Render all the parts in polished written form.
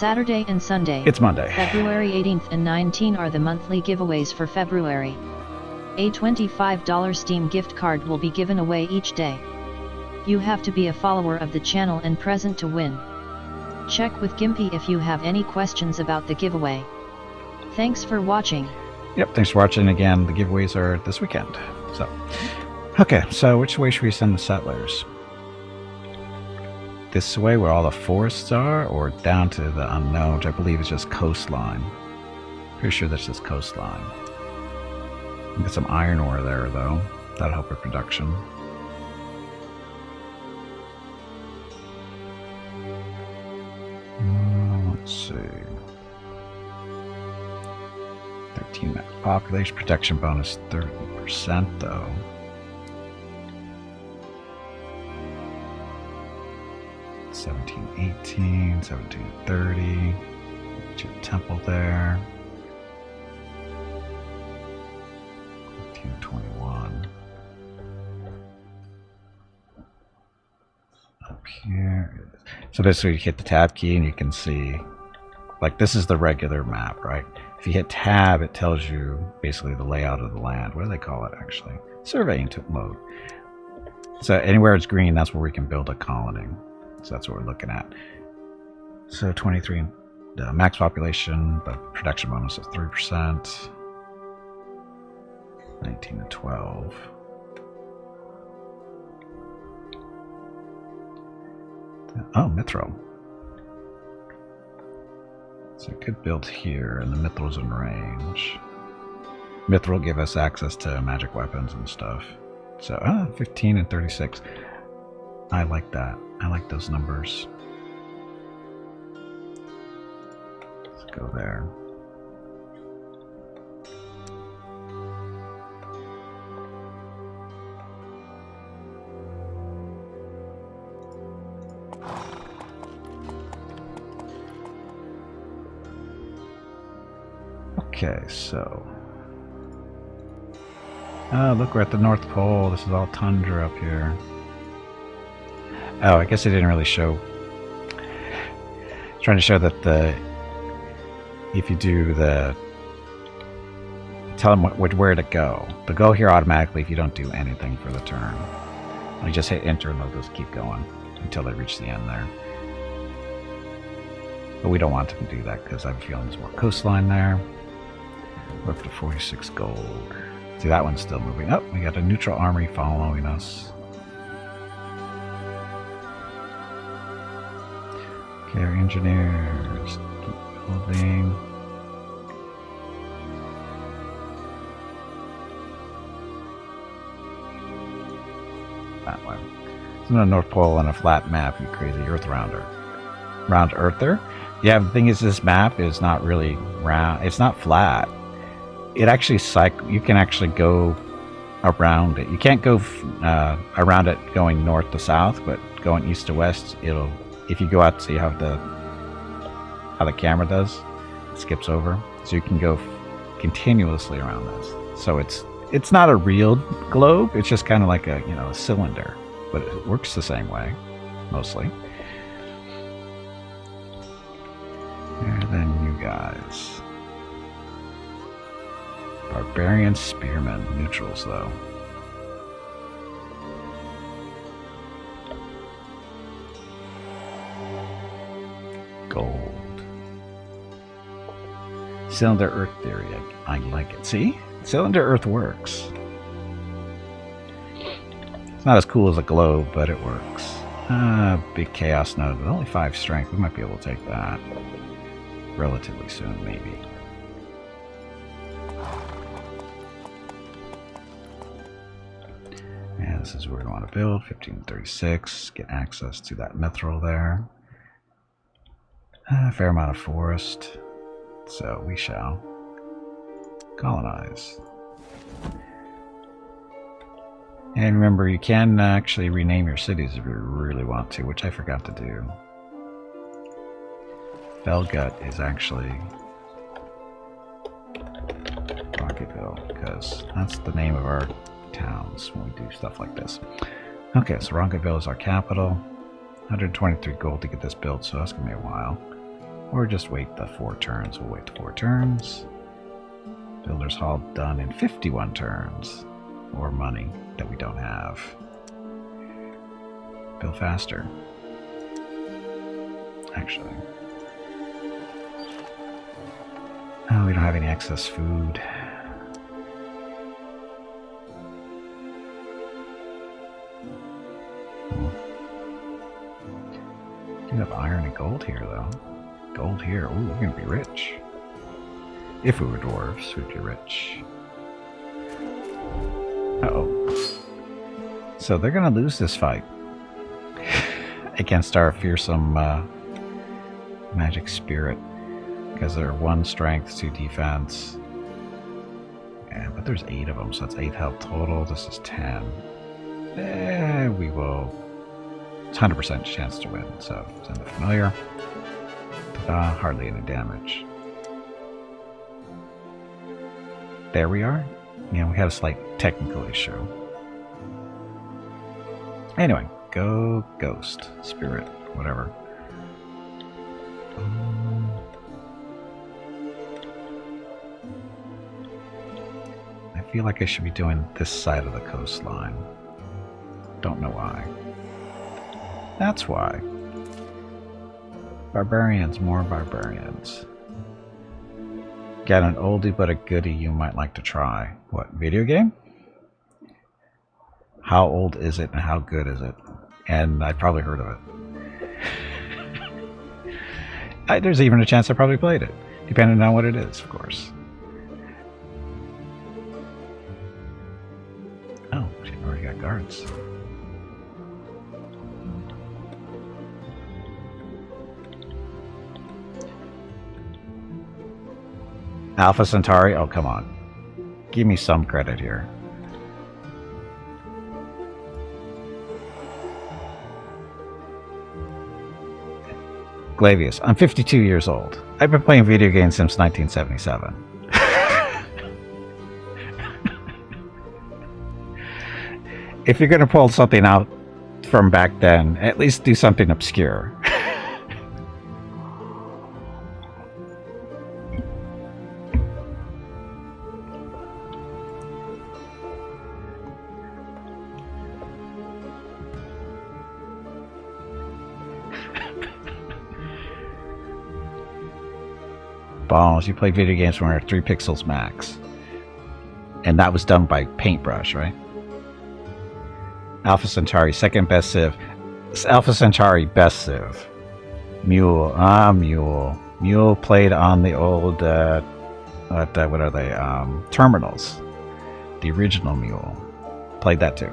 Saturday and Sunday. It's Monday. February 18th and 19 are the monthly giveaways for February. A $25 Steam gift card will be given away each day. You have to be a follower of the channel and present to win. Check with Gimpy if you have any questions about the giveaway. Thanks for watching. Yep, thanks for watching. Again, the giveaways are this weekend. So, okay, so which way should we send the settlers? This way where all the forests are, or down to the unknown, which I believe is just coastline? Pretty sure that's just coastline. Get some iron ore there, though. That'll help with production. Let's see. 13 max population protection bonus 30% though. $17, $18, $17, $30. Get your temple there. $21. Up here. So basically you hit the tab key and you can see, like, this is the regular map, right? If you hit tab, it tells you basically the layout of the land. What do they call it actually? Surveying mode. So anywhere it's green, that's where we can build a colony. So that's what we're looking at. So 23 max population, but production bonus is 3%. 19 to 12. Oh, Mithril. So we could build here, and the Mithril's in range. Mithril will give us access to magic weapons and stuff. So, 15 and 36. I like that. I like those numbers. Let's go there. Okay, so... oh, look, we're at the North Pole. This is all tundra up here. Oh, I guess it didn't really show. It's trying to show that the... if you do the... tell them where to go. They'll go here automatically if you don't do anything for the turn. You just hit enter and they'll just keep going until they reach the end there. But we don't want them to do that because I have a feeling there's more coastline there. We're up to 46 gold. See, that one's still moving up. We got a neutral army following us. Okay, our engineers keep building. That way. It's not a North Pole on a flat map, you crazy Earth rounder. Round Earther. Yeah, the thing is, this map is not really round. It's not flat. It actually you can actually go around it. You can't go around it going north to south, but going east to west, it'll. If you go out, see how the camera does, it skips over, so you can go continuously around this. So it's not a real globe. It's just kind of like a cylinder, but it works the same way, mostly. And then you guys. Barbarian Spearmen, neutrals though. Gold. Cylinder Earth theory, I like it. See? Cylinder Earth works. It's not as cool as a globe, but it works. Big Chaos Node with only 5 strength. We might be able to take that relatively soon, maybe. And this is where we want to build. 1536. Get access to that mithril there. A fair amount of forest. So we shall colonize. And remember, you can actually rename your cities if you really want to, which I forgot to do. Felgut is actually Rocketville, because that's the name of our towns when we do stuff like this. Okay, so Rocketville is our capital. 123 gold to get this built, so that's gonna be a while. Or just wait the 4 turns. We'll wait the 4 turns. Builder's Hall done in 51 turns. Or money that we don't have. Build faster. Actually. Oh, we don't have any excess food. You have iron and gold here, though. Gold here. Ooh, we're gonna be rich. If we were dwarves, we'd be rich. Uh-oh. So they're gonna lose this fight against our fearsome magic spirit, because they're 1 strength, 2 defense. Yeah, but there's 8 of them, so that's 8 health total. This is 10. We will. It's 100% chance to win, so send the familiar. Hardly any damage. There we are. Yeah, we had a slight technical issue. Anyway, go ghost, spirit, whatever. I feel like I should be doing this side of the coastline. Don't know why. That's why. Barbarians, more barbarians. Got an oldie but a goodie you might like to try. What, video game? How old is it and how good is it? And I'd probably heard of it. There's even a chance I probably played it, depending on what it is, of course. Oh, she already got guards. Alpha Centauri? Oh, come on. Give me some credit here. Glavius. I'm 52 years old. I've been playing video games since 1977. If you're going to pull something out from back then, at least do something obscure. Balls, you play video games when they're 3 pixels max. And that was done by paintbrush, right? Alpha Centauri, second best civ. Alpha Centauri, best civ. Mule, Mule. Mule played on the old, what are they, terminals. The original Mule. Played that too.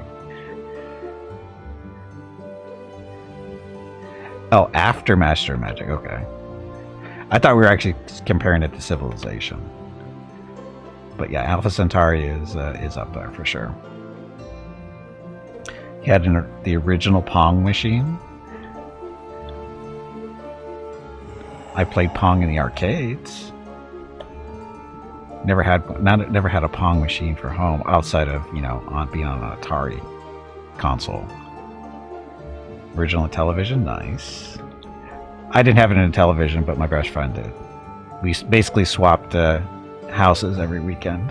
Oh, after Master of Magic, okay. I thought we were actually comparing it to Civilization. But yeah, Alpha Centauri is up there for sure. He had the original Pong machine. I played Pong in the arcades. Never had a Pong machine for home outside of, you know, being on an Atari console. Original television, nice. I didn't have it in a television, but my best friend did. We basically swapped houses every weekend.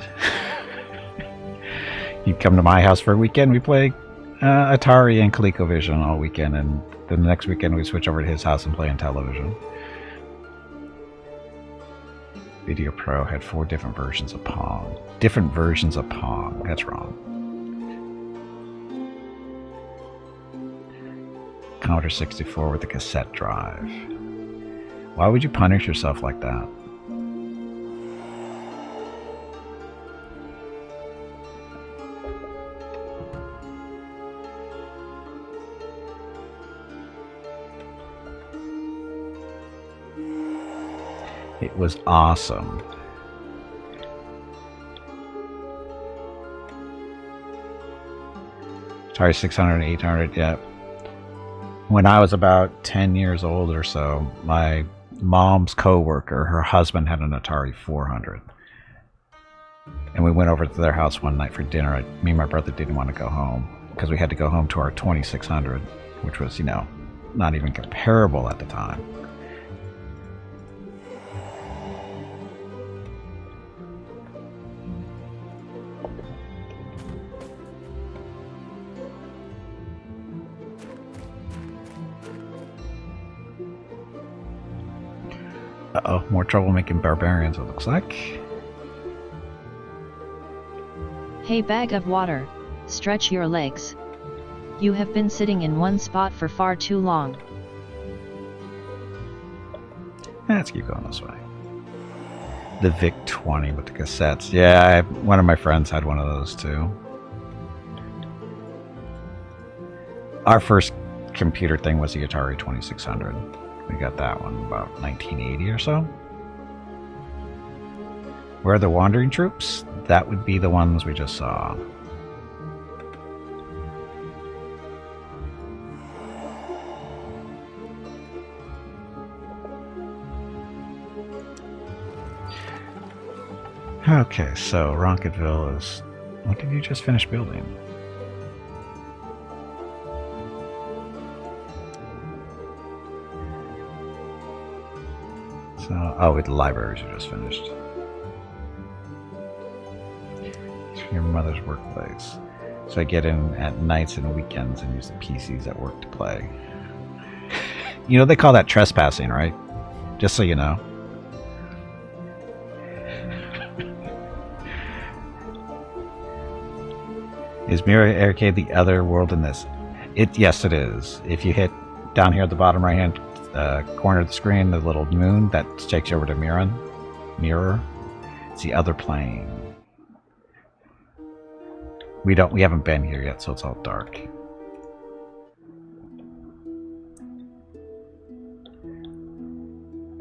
He'd come to my house for a weekend. We play Atari and ColecoVision all weekend, and then the next weekend we switch over to his house and play on television. Video Pro had 4 different versions of Pong. Different versions of Pong. That's wrong. Commodore 64 with a cassette drive. Why would you punish yourself like that? It was awesome. Atari 600 and 800, yeah. When I was about 10 years old or so, my mom's coworker, her husband had an Atari 400. And we went over to their house one night for dinner. Me and my brother didn't want to go home because we had to go home to our 2600, which was, you know, not even comparable at the time. Uh-oh, more trouble making barbarians, it looks like. Hey, bag of water, stretch your legs. You have been sitting in one spot for far too long. Let's keep going this way. The VIC 20 with the cassettes. Yeah, one of my friends had one of those too. Our first computer thing was the Atari 2600. We got that one about 1980 or so. Where are the wandering troops? That would be the ones we just saw. Okay, so Ronketville is... What did you just finish building? So, oh, with the libraries you just finished. It's from your mother's workplace. So I get in at nights and weekends and use the PCs at work to play. You know, they call that trespassing, right? Just so you know. Is Mirror Arcade the other world in this? Yes, it is. If you hit down here at the bottom right-hand corner of the screen, the little moon that takes you over to Mirror, it's the other plane. We haven't been here yet, so it's all dark.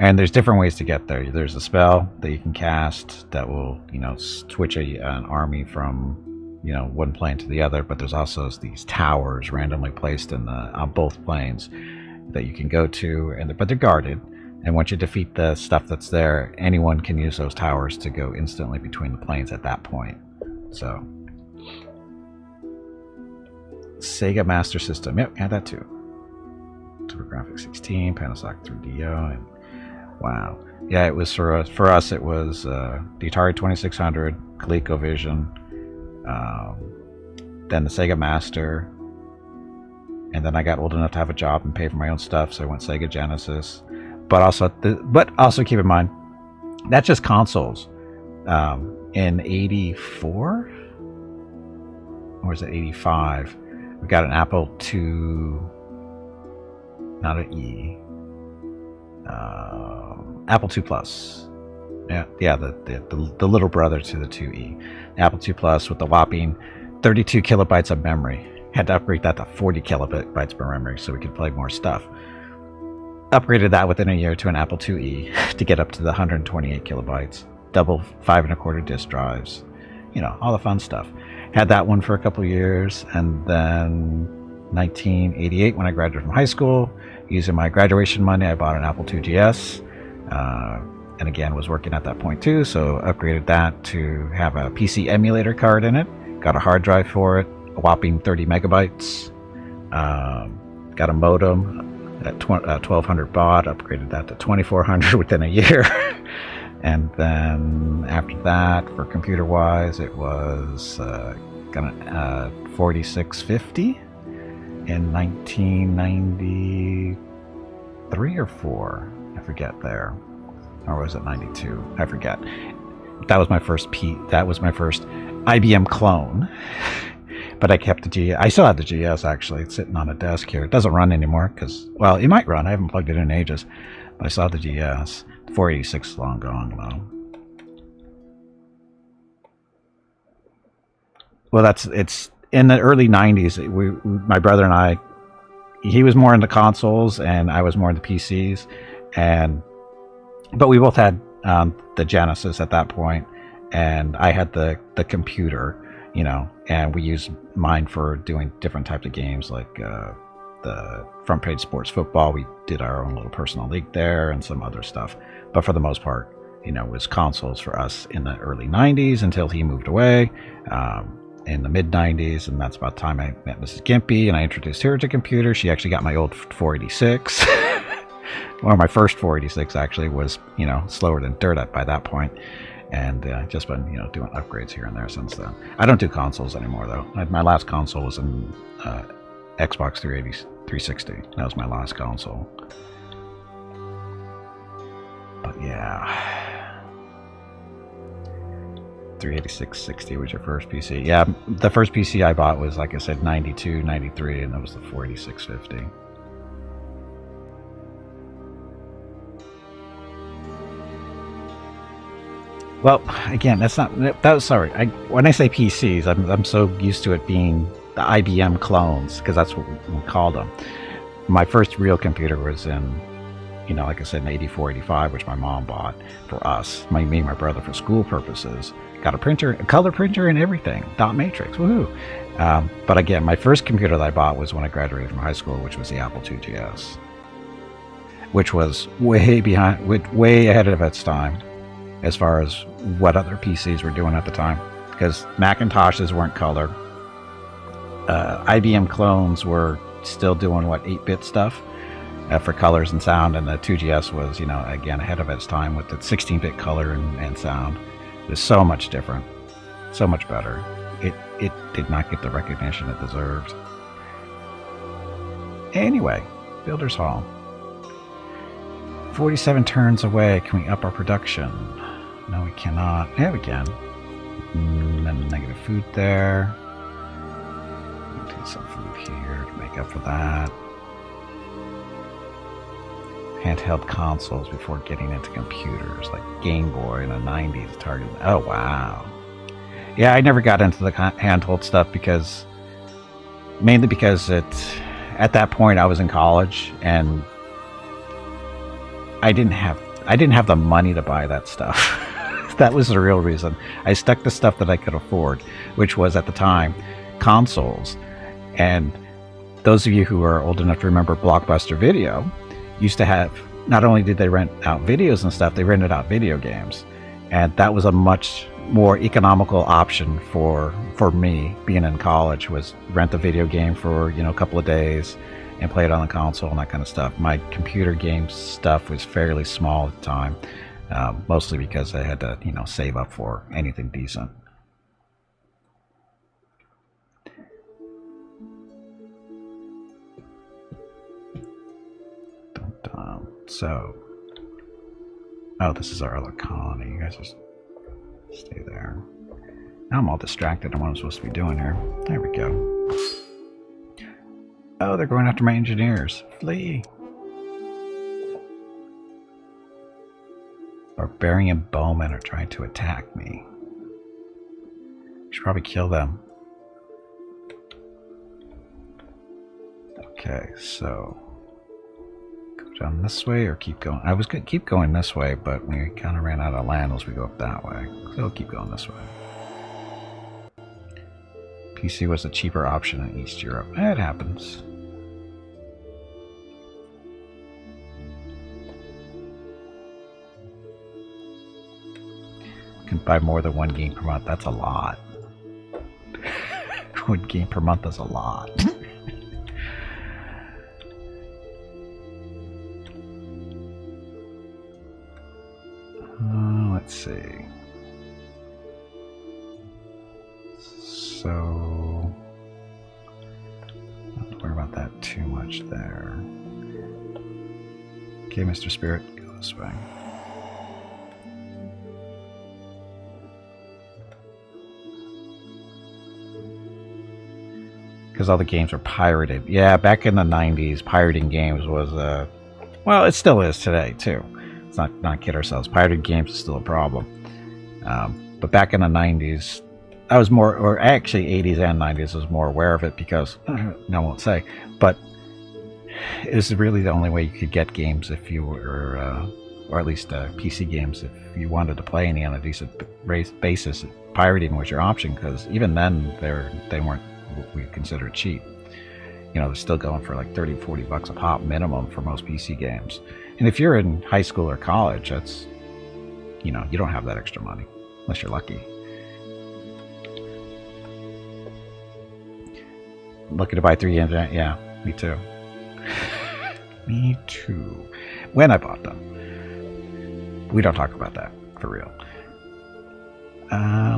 And there's different ways to get there. There's a spell that you can cast that will, you know, switch an army from, you know, one plane to the other, but there's also these towers randomly placed on both planes that you can go to, but they're guarded. And once you defeat the stuff that's there, anyone can use those towers to go instantly between the planes at that point. So, Sega Master System, yep, had that too. TurboGrafx 16, Panasonic 3DO, and wow, yeah, it was for us. It was the Atari 2600, ColecoVision. Then the Sega Master, and then I got old enough to have a job and pay for my own stuff, so I went Sega Genesis. But also keep in mind, that's just consoles. In '84, or was it '85? We got an Apple II, not an E, Apple II Plus. Yeah, the little brother to the 2E. The Apple II Plus with the whopping 32 kilobytes of memory. Had to upgrade that to 40 kilobytes per memory so we could play more stuff. Upgraded that within a year to an Apple IIe to get up to the 128 kilobytes. Double 5.25 disk drives. You know, all the fun stuff. Had that one for a couple years, and then 1988 when I graduated from high school, using my graduation money, I bought an Apple II GS. And again, was working at that point too, so upgraded that to have a PC emulator card in it. Got a hard drive for it, a whopping 30 megabytes. Got a modem at 1200 baud, upgraded that to 2400 within a year. And then after that, for computer-wise, it was got a 4650 in 1993 or 4, I forget there. Or was it 92? I forget. That was my first IBM clone. But I kept the GS. I still have the GS actually. It's sitting on a desk here. It doesn't run anymore because, well, it might run. I haven't plugged it in ages. But I still have the GS. 486 is long gone though. Well, it's in the early 90s. My brother and I, he was more into consoles and I was more into PCs, but we both had the Genesis at that point, and I had the computer, you know, and we used mine for doing different types of games like the Front Page Sports Football. We did our own little personal league there and some other stuff. But for the most part, you know, it was consoles for us in the early 90s until he moved away in the mid 90s. And that's about the time I met Mrs. Gimpy and I introduced her to computers. She actually got my old 486. Well, my first 486 actually was, you know, slower than dirt by that point. And just been, you know, doing upgrades here and there since then. I don't do consoles anymore, though. My last console was in Xbox 360. That was my last console. But yeah. Yeah. 386.60 was your first PC. Yeah, the first PC I bought was, like I said, 92, 93, and that was the 486.50. Well, again, that's not. That was sorry. When I say PCs, I'm so used to it being the IBM clones because that's what we called them. My first real computer was in, like I said, in 84, 85, which my mom bought for us, me and my brother, for school purposes. Got a printer, a color printer, and everything. Dot matrix, woohoo! But again, my first computer that I bought was when I graduated from high school, which was the Apple IIgs, which was way ahead of its time as far as what other PCs were doing at the time, because Macintoshes weren't color. IBM clones were still doing 8-bit stuff for colors and sound, and the 2GS was, again, ahead of its time with the 16-bit color and sound. It was so much different, so much better. It did not get the recognition it deserved. Anyway, Builder's Hall. 47 turns away. Can we up our production? No, we cannot. Yeah, we can. Then negative food there. Do some food here to make up for that. Handheld consoles before getting into computers, like Game Boy in the 90s. Target. Oh, wow. Yeah, I never got into the handheld stuff mainly because at that point I was in college and I didn't have the money to buy that stuff. That was the real reason. I stuck to stuff that I could afford, which was at the time consoles. And those of you who are old enough to remember Blockbuster Video used to have, not only did they rent out videos and stuff, they rented out video games. And that was a much more economical option for me being in college, was rent a video game for, a couple of days and play it on the console and that kind of stuff. My computer game stuff was fairly small at the time, mostly because I had to, save up for anything decent. So, oh, this is our other colony. You guys just stay there. Now I'm all distracted on what I'm supposed to be doing here. There we go. Oh, they're going after my engineers. Flee! Barbarian bowmen are trying to attack me. Should probably kill them. Okay, so go down this way or keep going? I was going to keep going this way, but we kind of ran out of land as we go up that way. So we'll keep going this way. PC was a cheaper option in East Europe. It happens. Can buy more than one game per month. That's a lot. One game per month is a lot. Let's see. So, not worry about that too much there. Okay, Mr. Spirit, go this way. Because all the games are pirated. Yeah, back in the 90s, pirating games was, well, it still is today, too. Let's not kid ourselves. Pirated games is still a problem. But back in the 90s, I was more, or actually 80s and 90s, I was more aware of it because, no, I won't say, but it was really the only way you could get games if you were, or at least PC games, if you wanted to play any on a decent basis. Pirating was your option, because even then, they weren't what we consider cheap. They're still going for like 30, 40 bucks a pop minimum for most PC games. And if you're in high school or college, that's, you don't have that extra money, unless you're lucky. Looking to buy 3 internet? Yeah, me too. Me too. When I bought them. We don't talk about that, for real.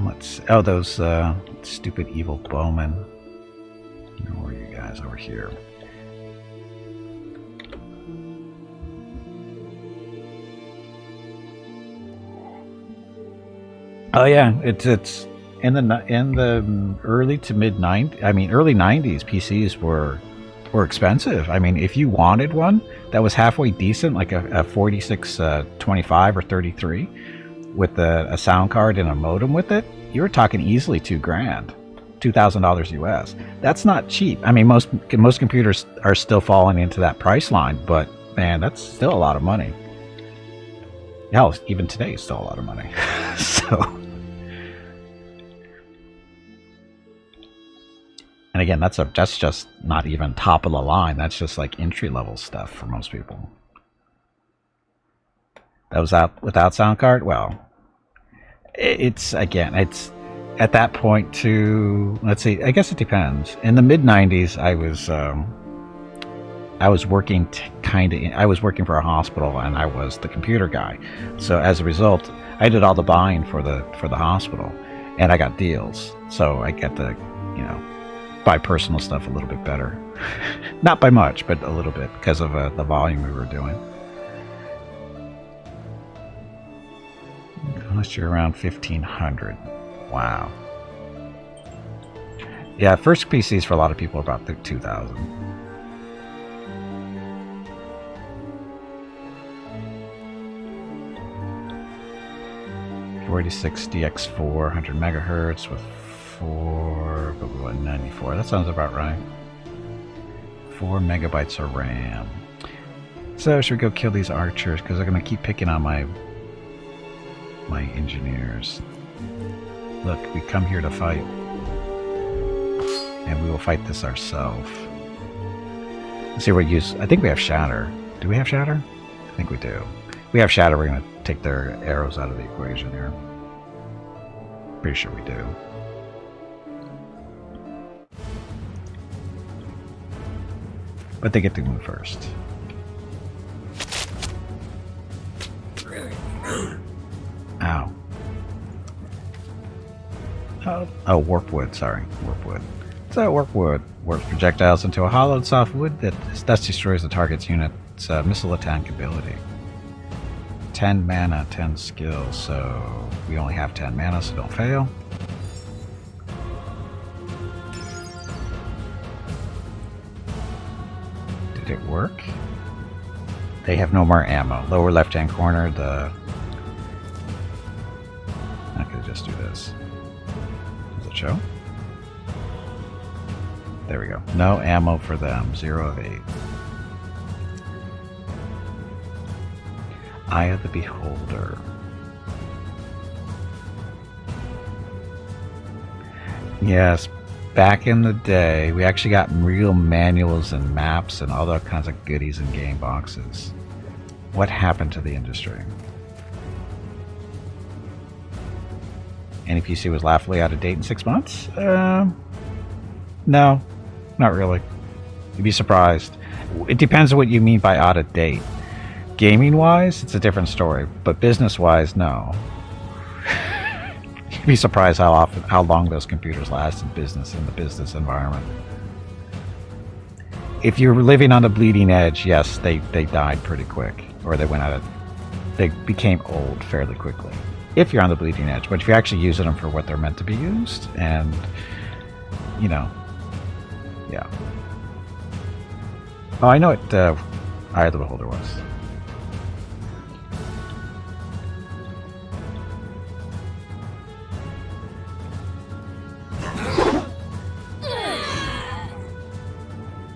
Let's see. Oh, those stupid evil bowmen. Where are you guys? Over here. Oh yeah, it's in the early to mid 90s. I mean, early 90s PCs were expensive. I mean, if you wanted one that was halfway decent, like a 4625 or 33, with a sound card and a modem with it, you were talking easily $2,000, $2,000 US. That's not cheap. I mean, most computers are still falling into that price line, but man, that's still a lot of money. Hell, even today is still a lot of money. So, and again, that's just not even top of the line. That's just like entry level stuff for most people. That was out without sound card. Well, it's at that point too. Let's see. I guess it depends. In the mid '90s, I was working I was working for a hospital, and I was the computer guy. So as a result, I did all the buying for the hospital, and I got deals. So I got to, buy personal stuff a little bit better. Not by much, but a little bit because of the volume we were doing. Unless you're around 1500. Wow. Yeah, first PCs for a lot of people are about 2000. .486 DX4, 100 megahertz with 94. That sounds about right. 4 megabytes of RAM. So should we go kill these archers? Because they're going to keep picking on my engineers. Look, we come here to fight. And we will fight this ourselves. Let's see what use. I think we have Shatter. Do we have Shatter? I think we do. We have Shatter. We're going to take their arrows out of the equation here. Pretty sure we do. But they get to move first. Ow. Oh, warp wood, sorry. Warp wood. So warp wood warps projectiles into a hollowed soft wood that thus destroys the target's unit's missile attack ability. 10 mana, 10 skill, so we only have 10 mana, so don't fail. Did it work? They have no more ammo. Lower left-hand corner, I could just do this. Does it show? There we go. No ammo for them. 0 of 8. Eye of the Beholder. Yes, back in the day, we actually got real manuals and maps and all that kinds of goodies in game boxes. What happened to the industry? Any PC was laughably out of date in 6 months? No, not really. You'd be surprised. It depends on what you mean by out of date. Gaming-wise, it's a different story, but business-wise, no. You'd be surprised how long those computers last in the business environment. If you're living on the bleeding edge, yes, they died pretty quick, or they became old fairly quickly. If you're on the bleeding edge, but if you're actually using them for what they're meant to be used, and yeah. Oh, I know what Eye of the Beholder was.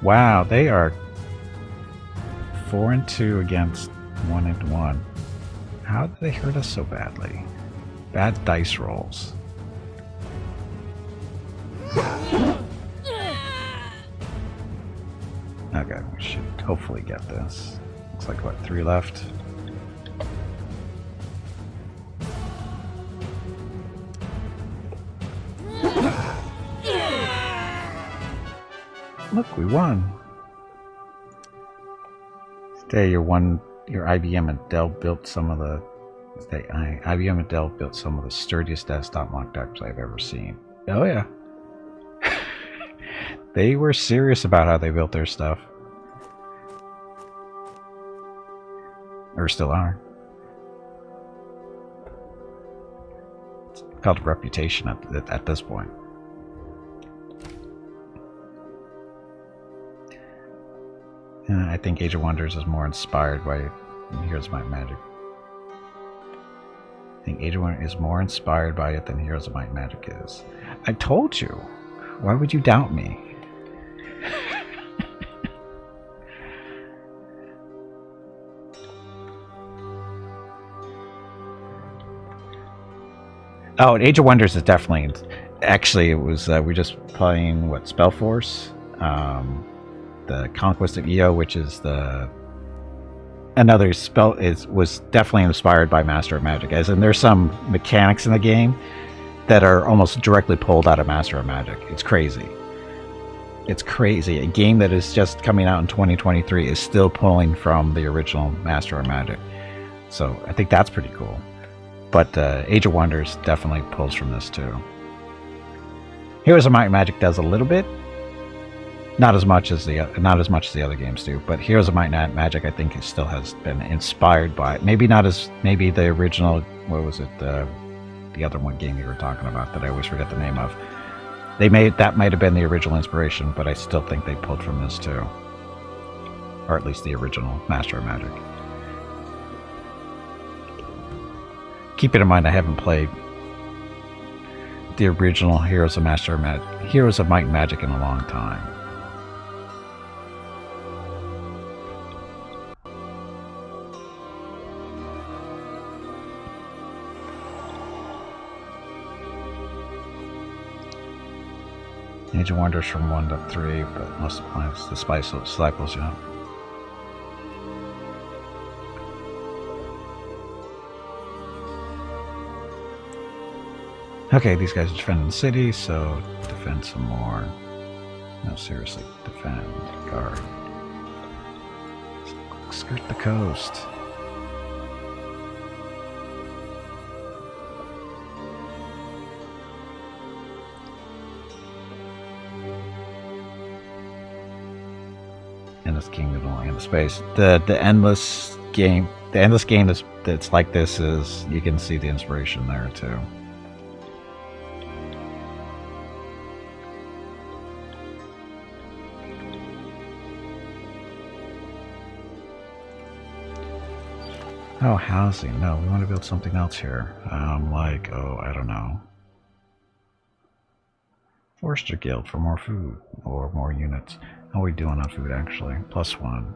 Wow, they are 4-2 against 1-1. How did they hurt us so badly? Bad dice rolls. Okay, we should hopefully get this. Looks like, what, 3 left? Look, we won. Today, your IBM and Dell built some of the. IBM and Dell built some of the sturdiest desktop mock-ups I've ever seen. Oh yeah, they were serious about how they built their stuff, or still are. called a reputation at this point. I think Age of Wonders is more inspired by Heroes of Might and Magic. I think Age of Wonders is more inspired by it than Heroes of Might and Magic is. I told you. Why would you doubt me? Oh, Age of Wonders is definitely... Actually, it was... we're just playing, what, Spellforce? The Conquest of Io, which is the... Another spell was definitely inspired by Master of Magic. As in, there's some mechanics in the game that are almost directly pulled out of Master of Magic. It's crazy. It's crazy. A game that is just coming out in 2023 is still pulling from the original Master of Magic. So I think that's pretty cool. But Age of Wonders definitely pulls from this too. Heroes of Might and Magic does a little bit, not as much as the other games do. But Heroes of Might and Magic, I think, it still has been inspired by it. Maybe not as the original. What was it? The other one game you were talking about that I always forget the name of. That might have been the original inspiration, but I still think they pulled from this too, or at least the original Master of Magic. Keep it in mind, I haven't played the original Heroes of Might and Magic in a long time. Age of Wonders from 1 to 3, but most of the disciples, yeah. Okay, these guys are defending the city, so defend some more. No, seriously, defend, guard. Skirt the coast. Endless Kingdom and the space. The endless game that's like this is, you can see the inspiration there too. Oh, housing. No, we want to build something else here. Like, oh, I don't know. Forester Guild for more food or more units. How are we doing on food, actually? +1.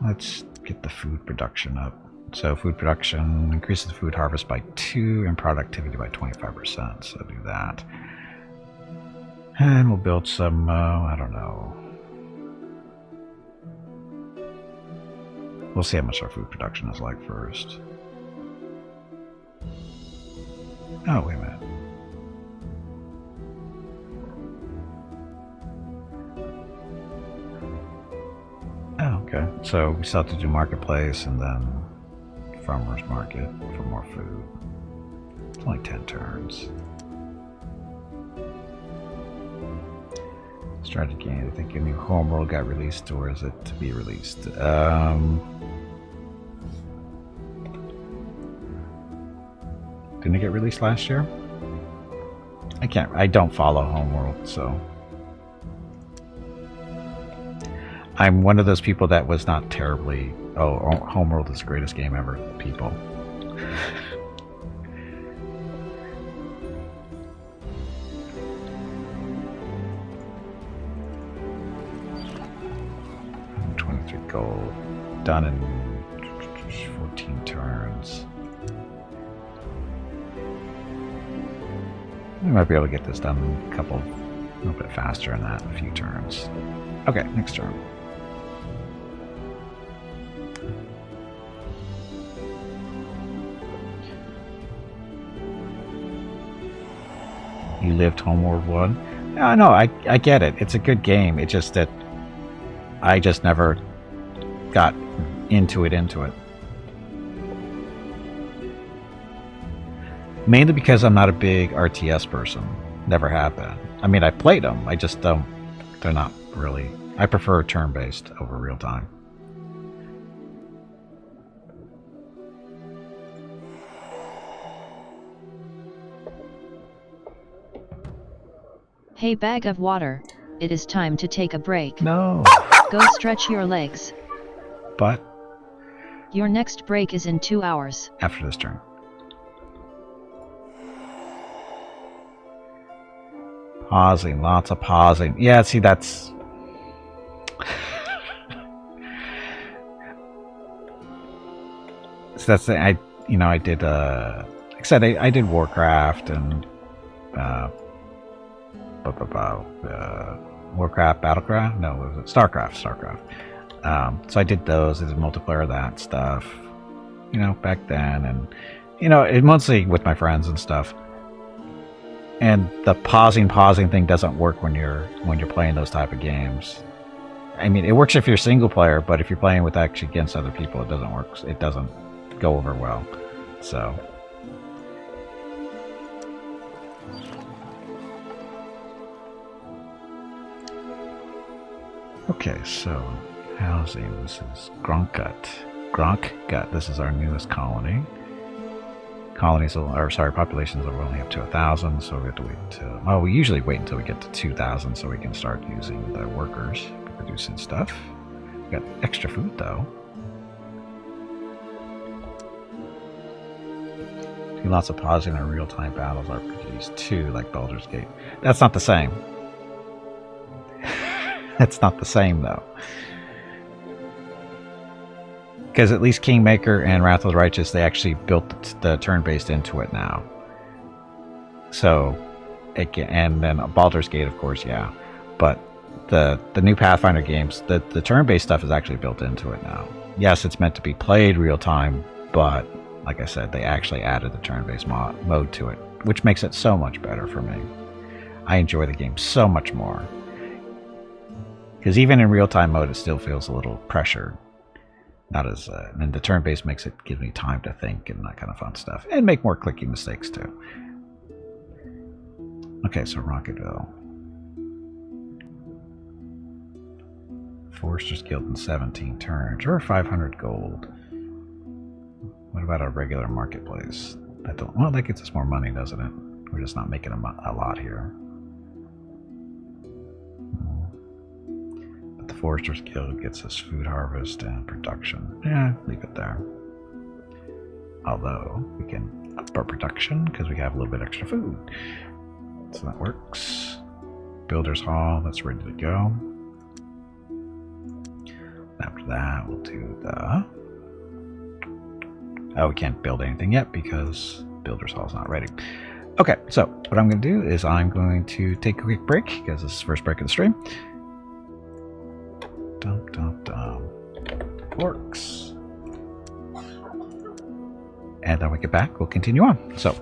Let's get the food production up. So food production increases the food harvest by 2 and productivity by 25%. So do that. And we'll build some, I don't know. We'll see how much our food production is like first. Oh, wait a minute. Oh, okay. So we still have to do marketplace and then farmer's market for more food. It's only 10 turns. Strategy. I think a new homeworld got released, or is it to be released? Didn't it get released last year? I don't follow Homeworld, so I'm one of those people that was not terribly, oh, Homeworld is the greatest game ever, people. $23 gold, done in 14 turns. We might be able to get this done a little bit faster than that in a few turns. Okay, next turn. You lived Homeworld 1? No, I get it. It's a good game. It's just that I just never got into it. Mainly because I'm not a big RTS person. Never have been. I mean, I played them. I just don't. They're not really. I prefer turn-based over real-time. Hey bag of water, it is time to take a break. No. Go stretch your legs. But your next break is in 2 hours. After this turn. Pausing, lots of pausing. Yeah, see, that's... so that's the... I did, like I said, I did Warcraft and... Warcraft, Battlecraft? No, what was it? Starcraft. So I did those, I did multiplayer of that stuff, back then, and, it mostly with my friends and stuff. And the pausing thing doesn't work when you're playing those type of games. I mean, it works if you're single player, but if you're playing with actually against other people, it doesn't work. It doesn't go over well. So. Okay, so housing. This is Gronkgut. This is our newest colony. Populations will only up to 1,000, so we have to wait until... Well, we usually wait until we get to 2,000 so we can start using the workers for producing stuff. We got extra food, though. Do lots of pausing in real-time battles RPGs, too, like Baldur's Gate. That's not the same. That's not the same, though. Because at least Kingmaker and Wrath of the Righteous, they actually built the turn-based into it now. So, and then Baldur's Gate, of course, yeah. But the new Pathfinder games, the turn-based stuff is actually built into it now. Yes, it's meant to be played real-time, but like I said, they actually added the turn-based mode to it, which makes it so much better for me. I enjoy the game so much more. Because even in real-time mode, it still feels a little pressured. Not as, and the turn-based gives me time to think and that kind of fun stuff. And make more clicking mistakes, too. Okay, so Rocketville. Forester's Guild in 17 turns, or 500 gold. What about a regular marketplace? Well, that gets us more money, doesn't it? We're just not making a lot here. The Forester's Guild gets us food harvest and production. Yeah, leave it there. Although, we can up our production because we have a little bit extra food. So that works. Builder's Hall, that's ready to go. After that, we'll do the... Oh, we can't build anything yet because Builder's Hall is not ready. Okay, so what I'm going to do is I'm going to take a quick break because this is the first break of the stream. Orcs. And then we get back, we'll continue on. So,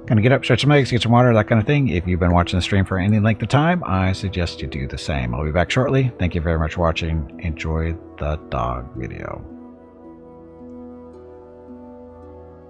gonna get up, stretch some legs, get some water, that kind of thing. If you've been watching the stream for any length of time, I suggest you do the same. I'll be back shortly. Thank you very much for watching. Enjoy the dog video.